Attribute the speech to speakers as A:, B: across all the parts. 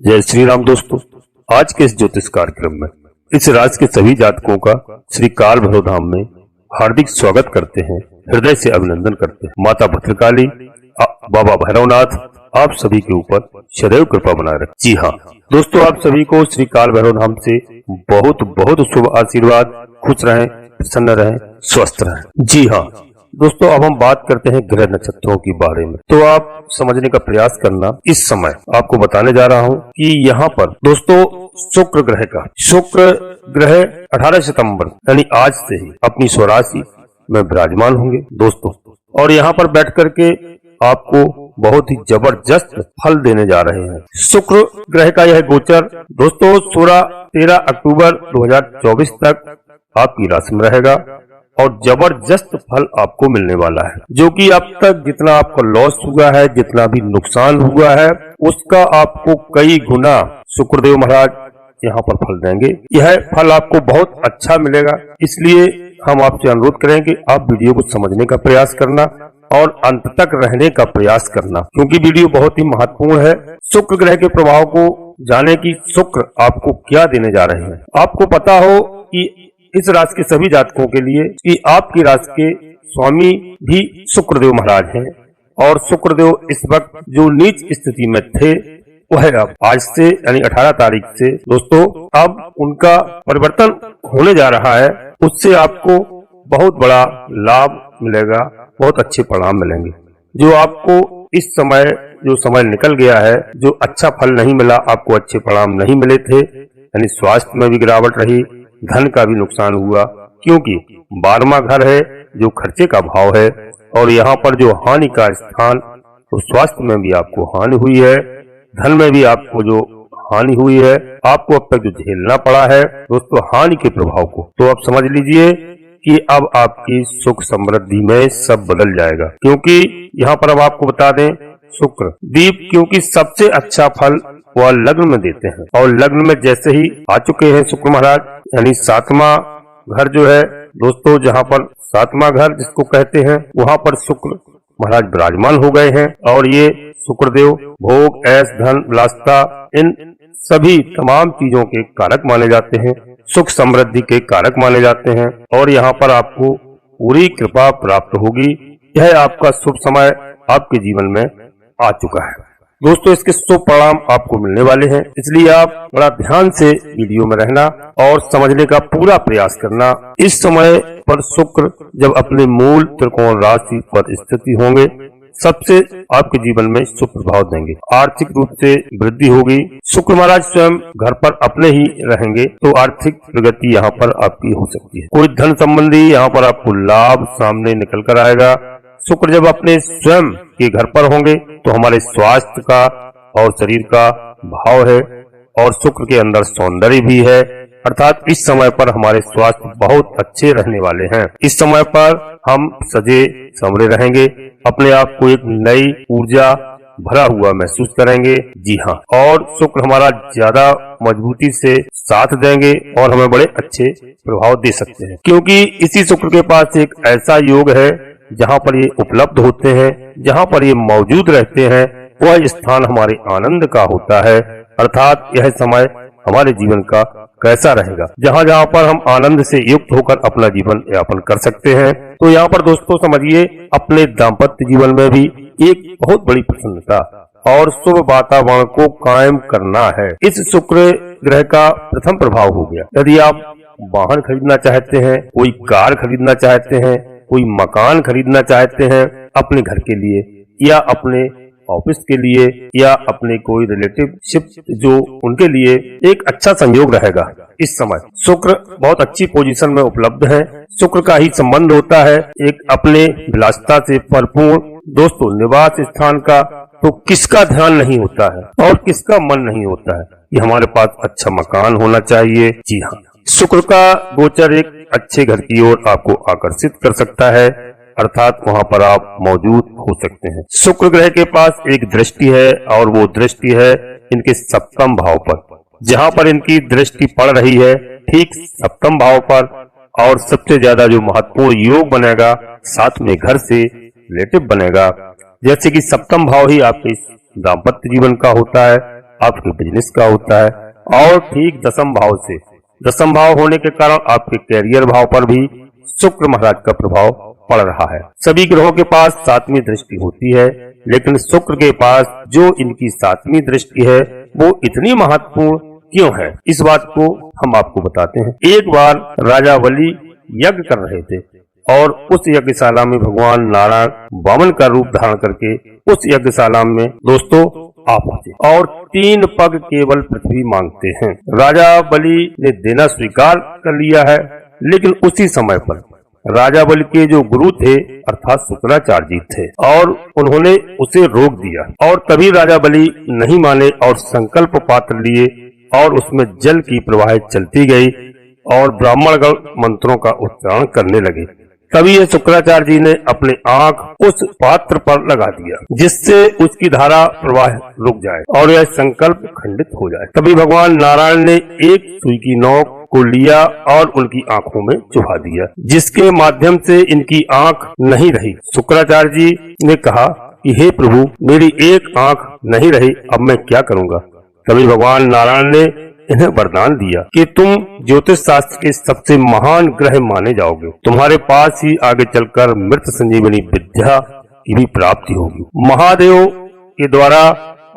A: जय श्री राम दोस्तों, आज के इस ज्योतिष कार्यक्रम में इस राशि के सभी जातकों का श्री काल भैरव धाम में हार्दिक स्वागत करते हैं, हृदय से अभिनंदन करते हैं। माता भद्रकाली, बाबा भैरवनाथ आप सभी के ऊपर सदैव कृपा बनाए रखें। जी हाँ दोस्तों, आप सभी को श्री काल भैरव धाम से बहुत बहुत शुभ आशीर्वाद। खुश रहें, प्रसन्न रहें, स्वस्थ रहें। जी हाँ दोस्तों, अब हम बात करते हैं ग्रह नक्षत्रों के बारे में। तो आप समझने का प्रयास करना। इस समय आपको बताने जा रहा हूँ कि यहाँ पर दोस्तों शुक्र ग्रह 18 सितंबर यानी आज से ही अपनी स्वराशि में विराजमान होंगे दोस्तों, और यहाँ पर बैठ करके आपको बहुत ही जबरदस्त फल देने जा रहे हैं। शुक्र ग्रह का यह गोचर दोस्तों 13 अक्टूबर 2024 तक आपकी राशि में रहेगा और जबरदस्त फल आपको मिलने वाला है, जो कि अब तक जितना आपका लॉस हुआ है, जितना भी नुकसान हुआ है, उसका आपको कई गुना शुक्रदेव महाराज यहाँ पर फल देंगे। यह फल आपको बहुत अच्छा मिलेगा, इसलिए हम आपसे अनुरोध करें कि आप वीडियो को समझने का प्रयास करना और अंत तक रहने का प्रयास करना, क्योंकि वीडियो बहुत ही महत्वपूर्ण है। शुक्र ग्रह के प्रभाव को जाने की शुक्र आपको क्या देने जा रहे हैं। आपको पता हो कि इस राशि के सभी जातकों के लिए कि आपकी राशि के स्वामी भी शुक्रदेव महाराज हैं, और शुक्रदेव इस वक्त जो नीच स्थिति में थे वह अब आज से यानी 18 तारीख से दोस्तों अब उनका परिवर्तन होने जा रहा है। उससे आपको बहुत बड़ा लाभ मिलेगा, बहुत अच्छे परिणाम मिलेंगे। जो आपको इस समय जो समय निकल गया है, जो अच्छा फल नहीं मिला, आपको अच्छे परिणाम नहीं मिले थे, यानी स्वास्थ्य में भी गिरावट रही, धन का भी नुकसान हुआ, क्योंकि 12वां घर है जो खर्चे का भाव है, और यहाँ पर जो हानि का स्थान, तो स्वास्थ्य में भी आपको हानि हुई है, धन में भी आपको जो हानि हुई है, आपको अब तक जो झेलना पड़ा है दोस्तों हानि के प्रभाव को, तो आप समझ लीजिए कि अब आपकी सुख समृद्धि में सब बदल जाएगा। क्योंकि यहाँ पर अब आपको बता दें, शुक्र दीप क्योंकि सबसे अच्छा फल वह लग्न में देते हैं, और लग्न में जैसे ही आ चुके हैं शुक्र महाराज, यानी 7वां घर जो है दोस्तों, जहाँ पर 7वां घर जिसको कहते हैं, वहाँ पर शुक्र महाराज विराजमान हो गए हैं। और ये शुक्रदेव भोग, ऐश, धन, विलासिता, इन सभी तमाम चीजों के कारक माने जाते हैं, सुख समृद्धि के कारक माने जाते हैं, और यहाँ पर आपको पूरी कृपा प्राप्त होगी। यह आपका शुभ समय आपके जीवन में आ चुका है दोस्तों। इसके शुभ परिणाम आपको मिलने वाले हैं, इसलिए आप बड़ा ध्यान से वीडियो में रहना और समझने का पूरा प्रयास करना। इस समय पर शुक्र जब अपने मूल त्रिकोण राशि पर स्थिति होंगे, सबसे आपके जीवन में शुभ प्रभाव देंगे। आर्थिक रूप से वृद्धि होगी। शुक्र महाराज स्वयं घर पर अपने ही रहेंगे, तो आर्थिक प्रगति यहाँ पर आपकी हो सकती है। कोई धन संबंधी यहाँ पर आपको लाभ सामने निकल कर आएगा। शुक्र जब अपने स्वयं के घर पर होंगे, तो हमारे स्वास्थ्य का और शरीर का भाव है, और शुक्र के अंदर सौंदर्य भी है, अर्थात इस समय पर हमारे स्वास्थ्य बहुत अच्छे रहने वाले हैं। इस समय पर हम सजे संवरे रहेंगे, अपने आप को एक नई ऊर्जा भरा हुआ महसूस करेंगे। जी हाँ, और शुक्र हमारा ज्यादा मजबूती से साथ देंगे और हमें बड़े अच्छे प्रभाव दे सकते हैं, क्योंकि इसी शुक्र के पास एक ऐसा योग है जहाँ पर ये उपलब्ध होते हैं, जहाँ पर ये मौजूद रहते हैं, वह स्थान हमारे आनंद का होता है। अर्थात यह समय हमारे जीवन का कैसा रहेगा, जहाँ जहाँ पर हम आनंद से युक्त होकर अपना जीवन यापन कर सकते हैं। तो यहाँ पर दोस्तों समझिए, अपने दाम्पत्य जीवन में भी एक बहुत बड़ी प्रसन्नता और शुभ वातावरण को कायम करना है। इस शुक्र ग्रह का प्रथम प्रभाव हो गया। यदि आप वाहन खरीदना चाहते हैं, कोई कार खरीदना चाहते हैं, कोई मकान खरीदना चाहते हैं अपने घर के लिए या अपने ऑफिस के लिए या अपने कोई रिलेटिवशिप जो उनके लिए एक अच्छा संयोग रहेगा। इस समय शुक्र बहुत अच्छी पोजीशन में उपलब्ध है। शुक्र का ही संबंध होता है एक अपने विलासिता से भरपूर दोस्तों निवास स्थान का, तो किसका ध्यान नहीं होता है और किसका मन नहीं होता है कि हमारे पास अच्छा मकान होना चाहिए। जी हाँ, शुक्र का गोचर एक अच्छे घर की ओर आपको आकर्षित कर सकता है, अर्थात वहाँ पर आप मौजूद हो सकते हैं। शुक्र ग्रह के पास एक दृष्टि है, और वो दृष्टि है इनके सप्तम भाव पर। जहाँ पर इनकी दृष्टि पड़ रही है ठीक सप्तम भाव पर, और सबसे ज्यादा जो महत्वपूर्ण योग बनेगा 7वें घर से रिलेटिव बनेगा। जैसे कि सप्तम भाव ही आपके दाम्पत्य जीवन का होता है, आपके बिजनेस का होता है। और ठीक दशम भाव से, दशम भाव होने के कारण आपके कैरियर भाव पर भी शुक्र महाराज का प्रभाव पड़ रहा है। सभी ग्रहों के पास 7वीं दृष्टि होती है, लेकिन शुक्र के पास जो इनकी 7वीं दृष्टि है वो इतनी महत्वपूर्ण क्यों है, इस बात को हम आपको बताते हैं। एक बार राजा बलि यज्ञ कर रहे थे और उस यज्ञशाला में भगवान नारायण वामन का रूप धारण करके उस यज्ञशाला में दोस्तों आ पहुंचे और 3 पग केवल पृथ्वी मांगते हैं। राजा बलि ने देना स्वीकार कर लिया है, लेकिन उसी समय पर राजा बलि के जो गुरु थे अर्थात शुक्राचार्य जी थे और उन्होंने उसे रोक दिया और तभी राजा बलि नहीं माने और संकल्प पात्र लिए और उसमें जल की प्रवाहित चलती गई और ब्राह्मणगण मंत्रों का उच्चारण करने लगे। तभी ये शुक्राचार्य जी ने अपने आंख उस पात्र पर लगा दिया जिससे उसकी धारा प्रवाह रुक जाए और यह संकल्प खंडित हो जाए। तभी भगवान नारायण ने एक सुई की नोक को लिया और उनकी आंखों में चुभा दिया, जिसके माध्यम से इनकी आंख नहीं रही। शुक्राचार्य जी ने कहा कि हे प्रभु, मेरी एक आंख नहीं रही, अब मैं क्या करूंगा। तभी भगवान नारायण ने इन्हें वरदान दिया कि तुम ज्योतिष शास्त्र के सबसे महान ग्रह माने जाओगे। तुम्हारे पास ही आगे चलकर मृत संजीवनी विद्या की भी प्राप्ति होगी महादेव के द्वारा।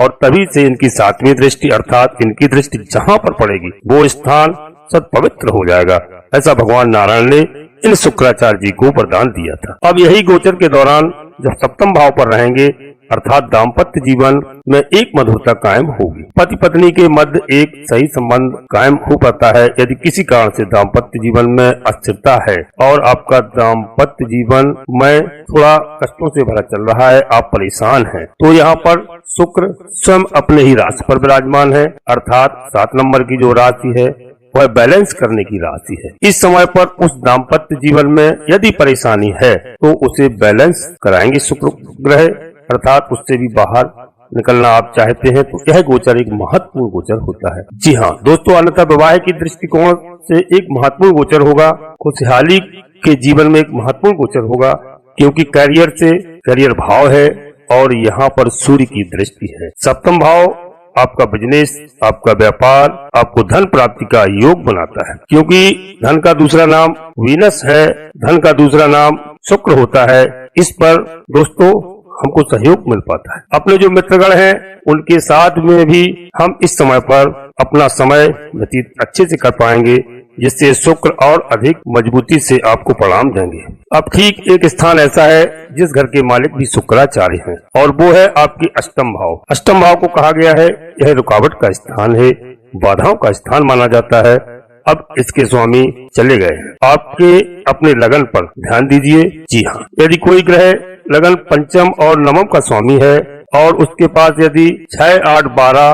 A: और तभी से इनकी 7वीं दृष्टि अर्थात इनकी दृष्टि जहाँ पर पड़ेगी वो स्थान सत पवित्र हो जाएगा। ऐसा भगवान नारायण ने इन शुक्राचार्य जी को वरदान दिया था। अब यही गोचर के दौरान जब 7वें भाव पर रहेंगे अर्थात दाम्पत्य जीवन में एक मधुरता कायम होगी। पति पत्नी के मध्य एक सही संबंध कायम हो पाता है। यदि किसी कारण से दाम्पत्य जीवन में अस्थिरता है और आपका दाम्पत्य जीवन में थोड़ा कष्टों से भरा चल रहा है, आप परेशान हैं, तो यहाँ पर शुक्र स्वयं अपने ही राशि पर विराजमान है अर्थात 7 नंबर की जो राशि है वह बैलेंस करने की राशि है। इस समय पर उस दाम्पत्य जीवन में यदि परेशानी है तो उसे बैलेंस कराएंगे शुक्र ग्रह अर्थात उससे भी बाहर निकलना आप चाहते हैं तो यह गोचर एक महत्वपूर्ण गोचर होता है। जी हाँ दोस्तों, अन्यथा विवाह की दृष्टिकोण से एक महत्वपूर्ण गोचर होगा, खुशहाली के जीवन में एक महत्वपूर्ण गोचर होगा, क्योंकि कैरियर भाव है और यहाँ पर सूर्य की दृष्टि है। 7वां भाव आपका बिजनेस, आपका व्यापार, आपको धन प्राप्ति का योग बनाता है, क्योंकि धन का दूसरा नाम वीनस है, धन का दूसरा नाम शुक्र होता है। इस पर दोस्तों हमको सहयोग मिल पाता है। अपने जो मित्रगण हैं उनके साथ में भी हम इस समय पर अपना समय व्यतीत अच्छे से कर पाएंगे, जिससे शुक्र और अधिक मजबूती से आपको परिणाम देंगे। अब ठीक एक स्थान ऐसा है जिस घर के मालिक भी शुक्राचार्य हैं और वो है आपकी 8वां भाव। 8वां भाव को कहा गया है यह रुकावट का स्थान है, बाधाओं का स्थान माना जाता है। अब इसके स्वामी चले गए हैं, आपके अपने लगन पर ध्यान दीजिए। जी हाँ, यदि कोई ग्रह लगन 5म और 9म का स्वामी है और उसके पास यदि 6, 8, 12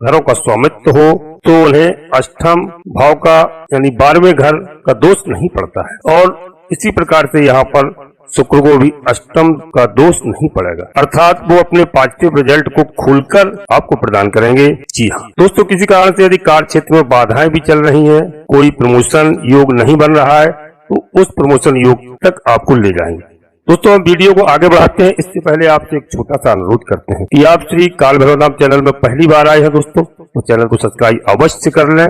A: घरों का स्वामित्व हो तो उन्हें 8वें भाव का यानी 12वें घर का दोष नहीं पड़ता है और इसी प्रकार से यहाँ पर शुक्र को भी 8म का दोष नहीं पड़ेगा अर्थात वो अपने पॉजिटिव रिजल्ट को खुलकर आपको प्रदान करेंगे। जी हाँ दोस्तों, किसी कारण से यदि कार्य क्षेत्र में बाधाएं भी चल रही हैं, कोई प्रमोशन योग नहीं बन रहा है तो उस प्रमोशन योग तक आपको ले जाएंगे। दोस्तों हम वीडियो को आगे बढ़ाते हैं, इससे पहले आपसे एक छोटा सा अनुरोध करते हैं कि आप श्री काल भैरव धाम चैनल में पहली बार आए हैं दोस्तों तो चैनल को सब्सक्राइब अवश्य कर लें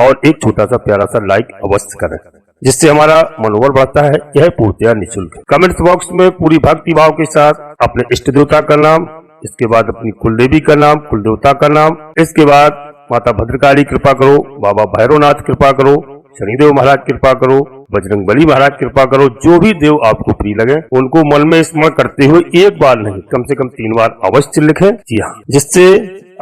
A: और एक छोटा सा प्यारा सा लाइक अवश्य करें, जिससे हमारा मनोबल बढ़ता है। यह पूर्णतया निःशुल्क है। कमेंट बॉक्स में पूरी भक्ति भाव के साथ अपने इष्ट देवता का नाम, इसके बाद अपनी कुल देवी का नाम, कुल देवता का नाम, इसके बाद माता भद्रकाली कृपा करो, बाबा भैरवनाथ कृपा करो, शनिदेव महाराज कृपा करो, बजरंग बली महाराज कृपा करो, जो भी देव आपको प्रिय लगे उनको मन में स्मरण करते हुए एक बार नहीं कम से कम 3 बार अवश्य लिखें। जी हाँ, जिससे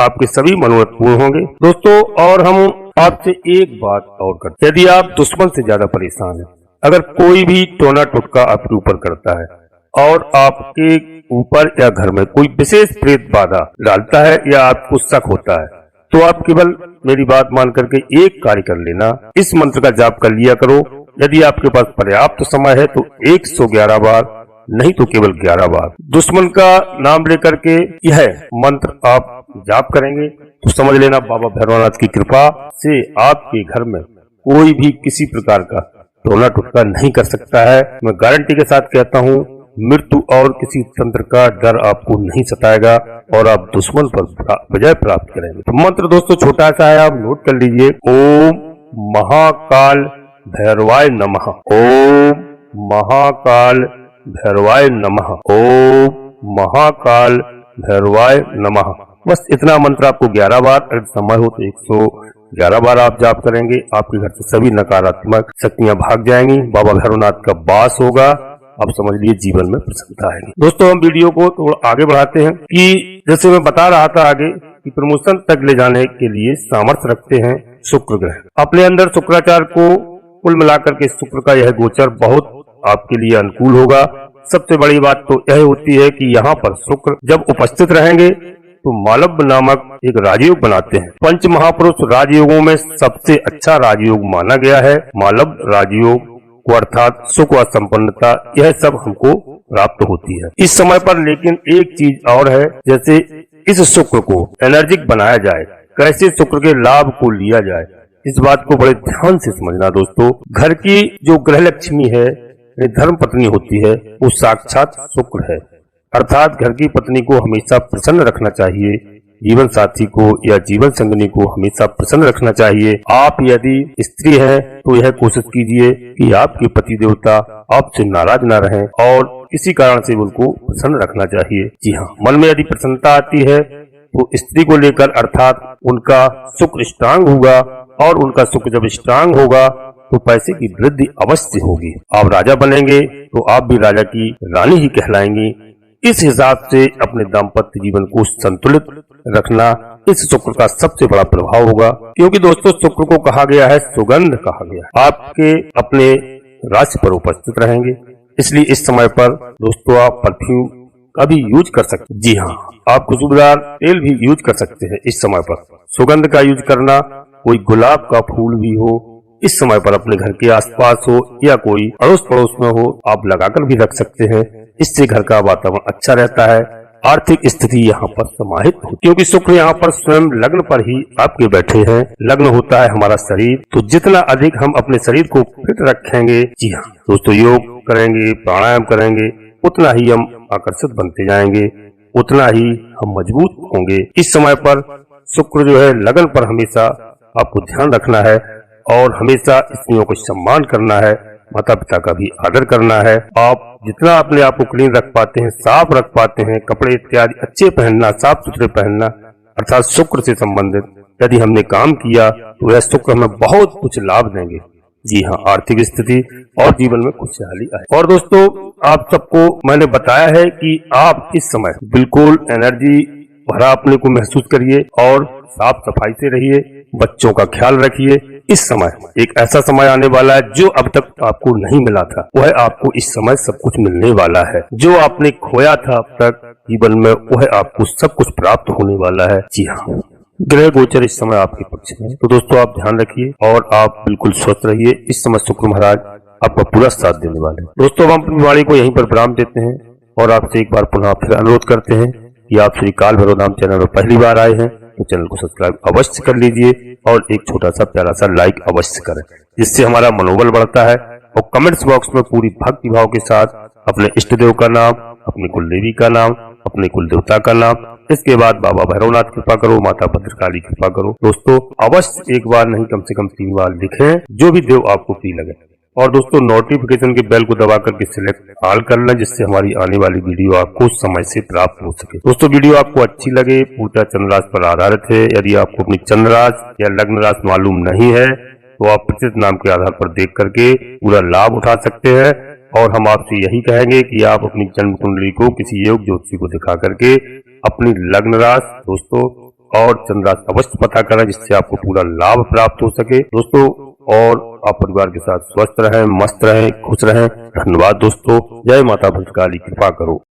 A: आपके सभी मनोरथ पूर्ण होंगे दोस्तों। और हम आपसे एक बात और करते हैं, यदि आप दुश्मन से ज्यादा परेशान हैं, अगर कोई भी टोना टुटका आपके ऊपर करता है और आपके ऊपर या घर में कोई विशेष प्रेत बाधा डालता है या आपको शक होता है, तो आप केवल मेरी बात मान करके एक कार्य कर लेना, इस मंत्र का जाप कर लिया करो। यदि आपके पास पर्याप्त समय है तो 111 बार, नहीं तो केवल 11 बार दुश्मन का नाम लेकर के यह मंत्र आप जाप करेंगे तो समझ लेना बाबा भैरवनाथ की कृपा से आपके घर में कोई भी किसी प्रकार का टोना टुटका नहीं कर सकता है। मैं गारंटी के साथ कहता हूँ मृत्यु और किसी तंत्र का डर आपको नहीं सताएगा और आप दुश्मन पर विजय प्राप्त करेंगे। तो मंत्र दोस्तों छोटा सा है, आप नोट कर लीजिए। ओम महाकाल भैरवाय नमः। ओम महाकाल भैरवाय नमः। ओम महाकाल भैरवाय नमः। बस इतना मंत्र आपको 11 बार, अगर समय हो तो 111 बार आप जाप करेंगे। आपके घर से सभी नकारात्मक शक्तियां भाग जाएंगी, बाबा भैरवनाथ का वास होगा, आप समझ लीजिए जीवन में प्रसन्नता आएगी। दोस्तों हम वीडियो को थोड़ा आगे बढ़ाते हैं कि जैसे मैं बता रहा था आगे कि प्रमोशन तक ले जाने के लिए सामर्थ्य रखते हैं शुक्र ग्रह। अपने अंदर शुक्राचार्य को कुल मिलाकर के शुक्र का यह गोचर बहुत आपके लिए अनुकूल होगा। सबसे बड़ी बात तो यह होती है कि यहाँ पर शुक्र जब उपस्थित रहेंगे तो मालव नामक एक राजयोग बनाते हैं। पंच महापुरुष राजयोगों में सबसे अच्छा राजयोग माना गया है मालव राजयोग को, अर्थात सुख व संपन्नता यह सब हमको प्राप्त होती है इस समय पर। लेकिन एक चीज और है, जैसे इस शुक्र को एनर्जिक बनाया जाए, कैसे शुक्र के लाभ को लिया जाए, इस बात को बड़े ध्यान से समझना दोस्तों। घर की जो गृह लक्ष्मी है, धर्म पत्नी होती है, वो साक्षात शुक्र है। अर्थात घर की पत्नी को हमेशा प्रसन्न रखना चाहिए, जीवन साथी को या जीवन संगनी को हमेशा प्रसन्न रखना चाहिए। आप यदि स्त्री हैं तो यह कोशिश कीजिए कि आपके पति देवता आपसे नाराज ना रहें और किसी कारण से उनको प्रसन्न रखना चाहिए। जी हाँ, मन में यदि प्रसन्नता आती है तो स्त्री को लेकर, अर्थात उनका शुक्र स्ट्रांग होगा और उनका शुक्र जब स्ट्रांग होगा तो पैसे की वृद्धि अवश्य होगी। आप राजा बनेंगे तो आप भी राजा की रानी ही कहलाएंगी। इस हिसाब से अपने दाम्पत्य जीवन को संतुलित रखना इस शुक्र का सबसे बड़ा प्रभाव होगा, क्योंकि दोस्तों शुक्र को कहा गया है सुगंध कहा गया। आपके अपने राशि पर उपस्थित रहेंगे, इसलिए इस समय पर दोस्तों आप परफ्यूम का भी यूज कर सकते हैं। जी हाँ, आप खुशबूदार तेल भी यूज कर सकते हैं इस समय पर। सुगंध का यूज करना, कोई गुलाब का फूल भी हो इस समय पर अपने घर के आसपास हो या कोई अड़ोस पड़ोस में हो, आप लगाकर भी रख सकते हैं। इससे घर का वातावरण अच्छा रहता है, आर्थिक स्थिति यहाँ पर समाहित हो, क्योंकि शुक्र यहाँ पर स्वयं लग्न पर ही आपके बैठे हैं। लग्न होता है हमारा शरीर, तो जितना अधिक हम अपने शरीर को फिट रखेंगे, जी हाँ दोस्तों, योग करेंगे, प्राणायाम करेंगे, उतना ही हम आकर्षित बनते जाएंगे, उतना ही हम मजबूत होंगे। इस समय पर शुक्र जो है लगन पर हमेशा आपको ध्यान रखना है और हमेशा स्त्रियों को सम्मान करना है, माता पिता का भी आदर करना है। आप जितना अपने आप को क्लीन रख पाते हैं, साफ रख पाते हैं, कपड़े इत्यादि अच्छे पहनना, साफ सुथरे पहनना, अर्थात शुक्र से संबंधित यदि हमने काम किया तो यह शुक्र हमें बहुत कुछ लाभ देंगे। जी हाँ, आर्थिक स्थिति और जीवन में खुशहाली आए। और दोस्तों आप सबको मैंने बताया है कि आप इस समय बिल्कुल एनर्जी भरा अपने को महसूस करिए और साफ सफाई से रहिए, बच्चों का ख्याल रखिए। इस समय एक ऐसा समय आने वाला है जो अब तक आपको नहीं मिला था, वह आपको इस समय सब कुछ मिलने वाला है। जो आपने खोया था अब तक जीवन में, वह आपको सब कुछ प्राप्त होने वाला है। जी हाँ, ग्रह गोचर इस समय आपके पक्ष में है, तो दोस्तों आप ध्यान रखिए और आप बिल्कुल स्वस्थ रहिए। इस समय शुक्र महाराज आपका पूरा साथ देने वाले हैं। दोस्तों हम अपनी वाणी को यहीं पर विराम देते हैं और आपसे एक बार पुनः फिर अनुरोध करते हैं कि आप श्री काल भैरव धाम चैनल में पहली बार आए हैं तो चैनल को सब्सक्राइब अवश्य कर लीजिए और एक छोटा सा प्यारा सा लाइक अवश्य करें, जिससे हमारा मनोबल बढ़ता है। और कमेंट्स बॉक्स में पूरी भक्ति भाव के साथ अपने इष्ट देव का नाम, अपनी कुल देवी का नाम, अपने कुल देवता का नाम, इसके बाद बाबा भैरवनाथ कृपा करो, माता भद्रकाली कृपा करो। दोस्तों अवश्य एक बार नहीं कम से कम 3 बार लिखें, जो भी देव आपको प्रिय लगे। और दोस्तों नोटिफिकेशन के बेल को दबा करके सिलेक्ट ऑल कर लें, जिससे हमारी आने वाली वीडियो आपको समय से प्राप्त हो सके। दोस्तों वीडियो आपको अच्छी लगे, पूजा चंद्रराज पर आधारित है। यदि आपको अपनी चंद्रराज या लग्न राशि मालूम नहीं है तो आप प्रतिष्ठित नाम के आधार पर देख करके पूरा लाभ उठा सकते हैं। और हम आपसे यही कहेंगे कि आप अपनी जन्म कुंडली को किसी योग ज्योतिषी को दिखा करके अपनी लग्न राशि दोस्तों और चंद्रराशि अवश्य पता करें, जिससे आपको पूरा लाभ प्राप्त हो सके दोस्तों। और आप परिवार के साथ स्वस्थ रहें, मस्त रहें, खुश रहें। धन्यवाद दोस्तों। जय माता भद्रकाली, कृपा करो।